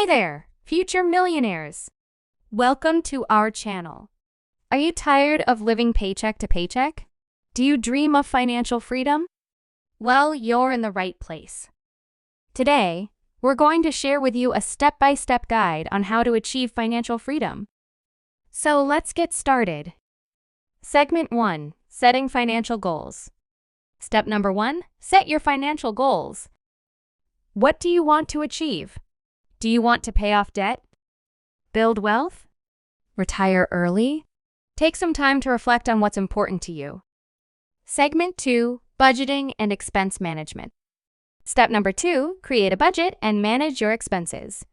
Hey there, future millionaires! Welcome to our channel. Are you tired of living paycheck to paycheck? Do you dream of financial freedom? Well, you're in the right place. Today, we're going to share with you a step-by-step guide on how to achieve financial freedom. So let's get started. Segment 1. Setting financial goals. Step number 1. Set your financial goals. What do you want to achieve? Do you want to pay off debt? Build wealth? Retire early? Take some time to reflect on what's important to you. Segment 2. Budgeting and expense management. Step number 2. Create a budget and manage your expenses.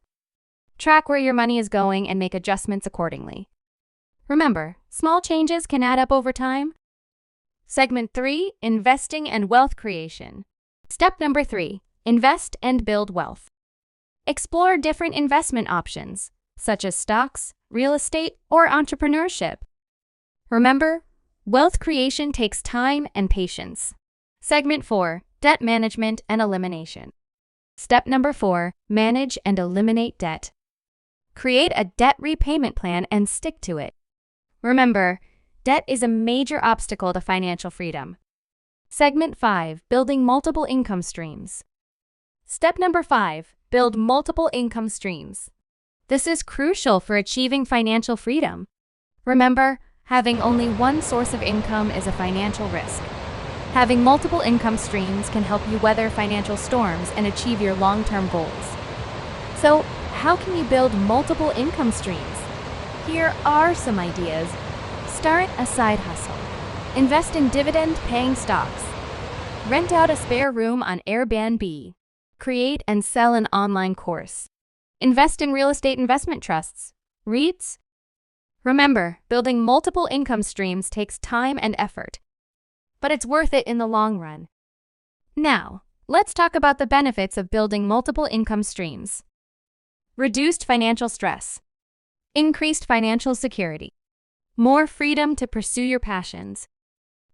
Track where your money is going and make adjustments accordingly. Remember, small changes can add up over time. Segment 3. Investing and wealth creation. Step number 3. Invest and build wealth. Explore different investment options, such as stocks, real estate, or entrepreneurship. Remember, wealth creation takes time and patience. Segment 4. Debt management and elimination. Step number 4. Manage and eliminate debt. Create a debt repayment plan and stick to it. Remember, debt is a major obstacle to financial freedom. Segment 5. Building multiple income streams. Step number 5. Build multiple income streams. This is crucial for achieving financial freedom. Remember, having only one source of income is a financial risk. Having multiple income streams can help you weather financial storms and achieve your long-term goals. So, how can you build multiple income streams? Here are some ideas. Start a side hustle. Invest in dividend-paying stocks. Rent out a spare room on Airbnb. Create and sell an online course. Invest in real estate investment trusts, REITs. Remember, building multiple income streams takes time and effort, but it's worth it in the long run. Now, let's talk about the benefits of building multiple income streams. Reduced financial stress. Increased financial security. More freedom to pursue your passions.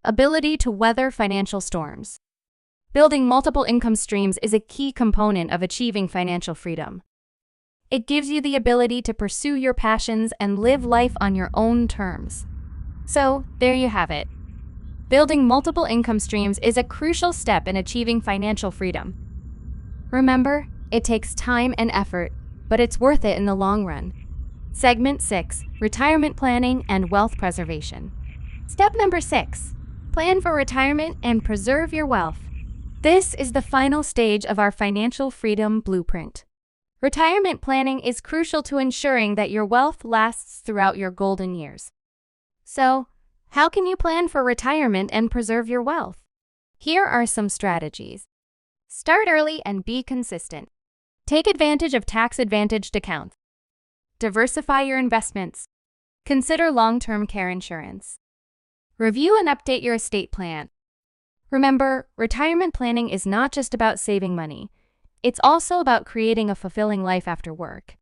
Ability to weather financial storms. Building multiple income streams is a key component of achieving financial freedom. It gives you the ability to pursue your passions and live life on your own terms. So, there you have it. Building multiple income streams is a crucial step in achieving financial freedom. Remember, it takes time and effort, but it's worth it in the long run. Segment 6. Retirement planning and wealth preservation. Step number 6. Plan for retirement and preserve your wealth. This is the final stage of our financial freedom blueprint. Retirement planning is crucial to ensuring that your wealth lasts throughout your golden years. So, how can you plan for retirement and preserve your wealth? Here are some strategies. Start early and be consistent. Take advantage of tax-advantaged accounts. Diversify your investments. Consider long-term care insurance. Review and update your estate plan. Remember, retirement planning is not just about saving money. It's also about creating a fulfilling life after work.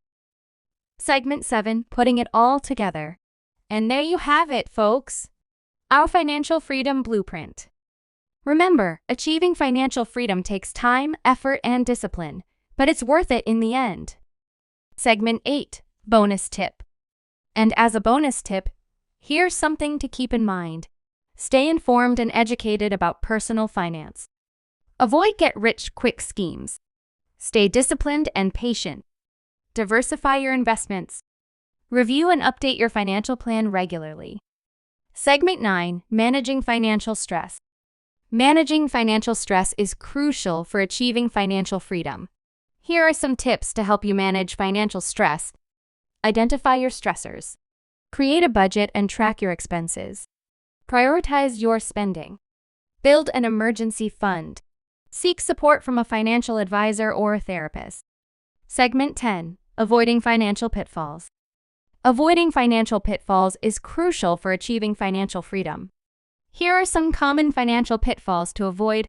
Segment 7. Putting it all together. And there you have it, folks. Our financial freedom blueprint. Remember, achieving financial freedom takes time, effort, and discipline, but it's worth it in the end. Segment 8. Bonus tip. And as a bonus tip, here's something to keep in mind. Stay informed and educated about personal finance. Avoid get-rich-quick schemes. Stay disciplined and patient. Diversify your investments. Review and update your financial plan regularly. Segment 9. Managing financial stress. Managing financial stress is crucial for achieving financial freedom. Here are some tips to help you manage financial stress. Identify your stressors. Create a budget and track your expenses. Prioritize your spending. Build an emergency fund. Seek support from a financial advisor or a therapist. Segment 10. Avoiding financial pitfalls. Avoiding financial pitfalls is crucial for achieving financial freedom. Here are some common financial pitfalls to avoid.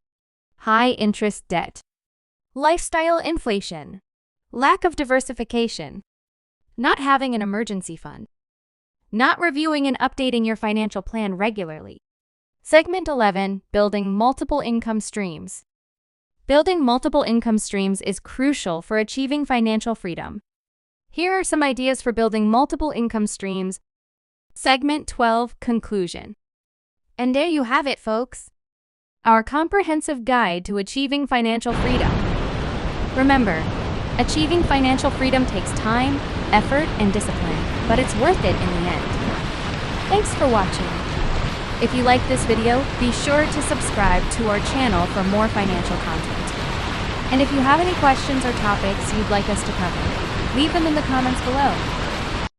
High interest debt. Lifestyle inflation. Lack of diversification. Not having an emergency fund. Not reviewing and updating your financial plan regularly. Segment 11. Building multiple income streams. Building multiple income streams is crucial for achieving financial freedom. Here are some ideas for building multiple income streams. Segment 12, Conclusion. And there you have it, folks. Our comprehensive guide to achieving financial freedom. Remember, achieving financial freedom takes time, effort, and discipline, but it's worth it in the end. Thanks for watching. If you like this video, be sure to subscribe to our channel for more financial content. And if you have any questions or topics you'd like us to cover, leave them in the comments below.